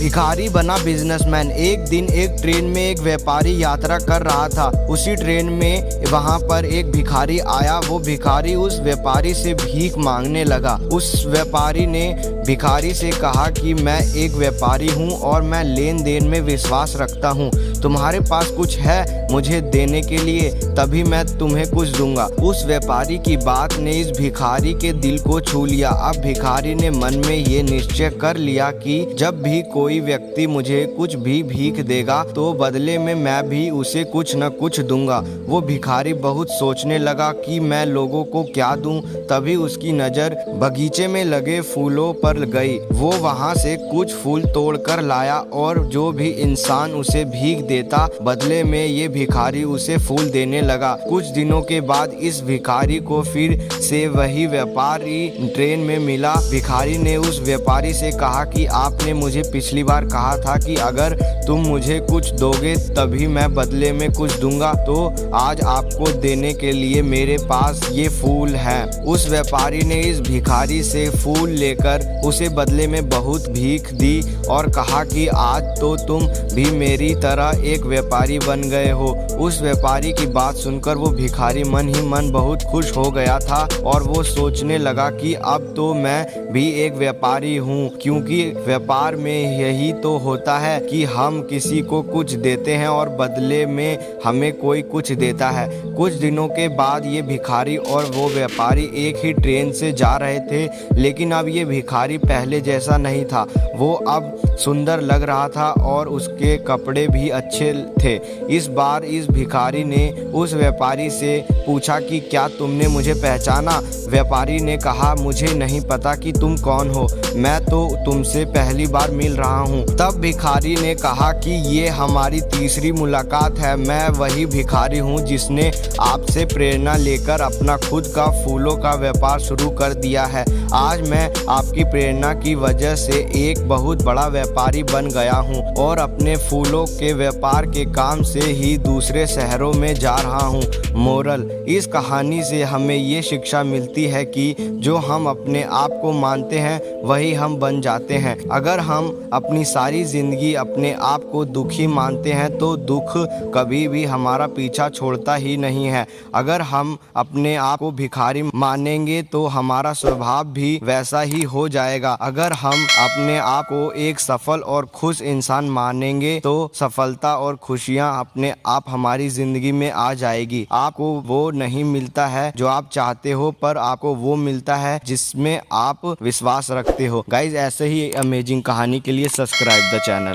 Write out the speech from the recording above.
भिखारी बना बिजनेसमैन। एक दिन एक ट्रेन में एक व्यापारी यात्रा कर रहा था। उसी ट्रेन में वहां पर एक भिखारी आया। वो भिखारी उस व्यापारी से भीख मांगने लगा। उस व्यापारी ने भिखारी से कहा कि मैं एक व्यापारी हूं और मैं लेन देन में विश्वास रखता हूं। तुम्हारे पास कुछ है मुझे देने के लिए, तभी मैं तुम्हें कुछ दूंगा। उस व्यापारी की बात ने इस भिखारी के दिल को छू लिया। अब भिखारी ने मन में ये निश्चय कर लिया कि जब भी कोई व्यक्ति मुझे कुछ भी भीख देगा तो बदले में मैं भी उसे कुछ न कुछ दूंगा। वो भिखारी बहुत सोचने लगा कि मैं लोगों को क्या दूं। तभी उसकी नज़र बगीचे में लगे फूलों पर गई। वो वहां से कुछ फूल तोड़कर लाया और जो भी इंसान उसे भीख देता बदले में ये भिखारी उसे फूल देने लगा। कुछ दिनों के बाद इस भिखारी को फिर से वही व्यापारी ट्रेन में मिला। भिखारी ने उस व्यापारी से कहा कि आपने मुझे पिछली बार कहा था कि अगर तुम मुझे कुछ दोगे तभी मैं बदले में कुछ दूंगा, तो आज आपको देने के लिए मेरे पास ये फूल है। उस व्यापारी ने इस भिखारी से फूल लेकर उसे बदले में बहुत भीख दी और कहा कि आज तो तुम भी मेरी तरह एक व्यापारी बन गए हो। उस व्यापारी की बात सुनकर वो भिखारी मन ही मन बहुत खुश हो गया था और वो सोचने लगा कि अब तो मैं भी एक व्यापारी हूँ, क्योंकि व्यापार में यही तो होता है कि हम किसी को कुछ देते हैं और बदले में हमें कोई कुछ देता है। कुछ दिनों के बाद ये भिखारी और वो व्यापारी एक ही ट्रेन से जा रहे थे, लेकिन अब ये भिखारी पहले जैसा नहीं था। वो अब सुंदर लग रहा था और उसके कपड़े भी अच्छे थे। इस बार इस भिखारी ने उस व्यापारी से पूछा कि क्या तुमने मुझे पहचाना? व्यापारी ने कहा, मुझे नहीं पता कि तुम कौन हो, मैं तो तुमसे पहली बार मिल रहा हूँ। तब भिखारी ने कहा कि ये हमारी तीसरी मुलाकात है। मैं वही भिखारी हूँ जिसने आपसे प्रेरणा लेकर अपना खुद का फूलों का व्यापार शुरू कर दिया है। आज मैं आपकी प्रेरणा की वजह से एक बहुत बड़ा व्यापारी बन गया हूँ और अपने फूलों के व्यापार के काम से ही दूसरे शहरों में जा रहा हूँ। मोरल, इस कहानी से हमें ये शिक्षा मिलती है कि जो हम अपने आप को मानते हैं वही हम बन जाते हैं। अगर हम अपनी सारी ज़िंदगी अपने आप को दुखी मानते हैं तो दुख कभी भी हमारा पीछा छोड़ता ही नहीं है। अगर हम अपने आप को भिखारी मानेंगे तो हमारा स्वभाव भी वैसा ही हो जाएगा। अगर हम अपने आप को एक सफल और खुश इंसान मानेंगे तो सफलता और खुशियाँ अपने आप हमारी ज़िंदगी में आ जाएगी। आपको वो नहीं मिलता है जो आप चाहते हो, पर आपको वो मिलता है जिसमें आप विश्वास रखते हो। गाइज, ऐसे ही अमेजिंग कहानी के लिए सब्सक्राइब द चैनल।